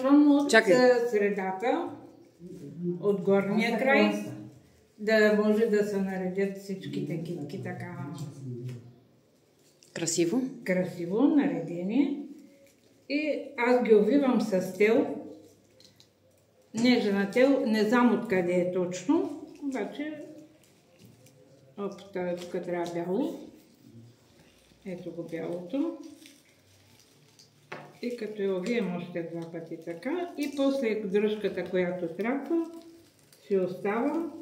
започвам от средата, от горния край, да може да се наредят всичките китки така красиво. Красиво, наредени. И аз ги увивам с тел. Нежна тел, не знам откъде е точно, обаче тук трябва бяло. Ето го бялото. И като я увием още два пъти така, и после дръжката, която трябва, си оставам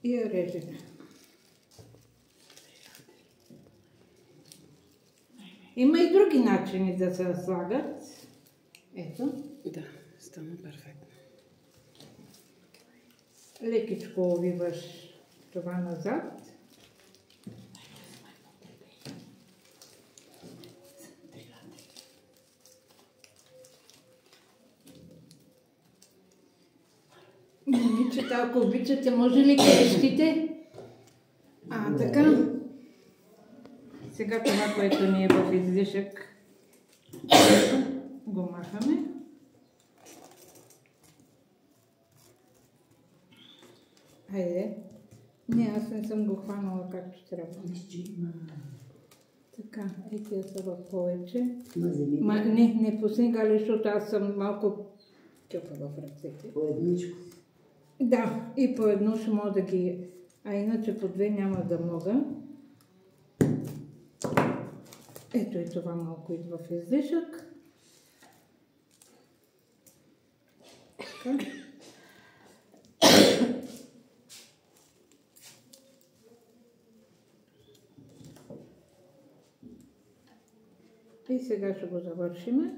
и я режем. Има и други начини да се слагат. Ето. Да, стана перфектно. Лекичко увиваш това назад. Момичета, ако обичате, може ли клещите? Така. Сега това, което ни е в излишък, го махаме. Хайде. Не, аз не съм го хванала както трябва. Така, тия са в повече. Не пусни Гали, защото аз съм малко тъпа в ръцете. По едничко. Да, и по едно ще мога да ги... А иначе по две няма да мога. Ето и това малко идва в излишък. Така. И сега ще го завършим.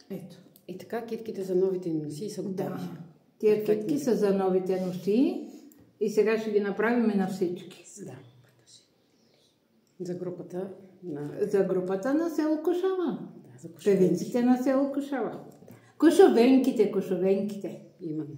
Ето. И така китките за новите носи са готови. Да. Тия китки са за новите носи и сега ще ги направим на всички. Да. За групата на село Кошава. Да, за певиците на село Кошава. Кошовенките. Именно.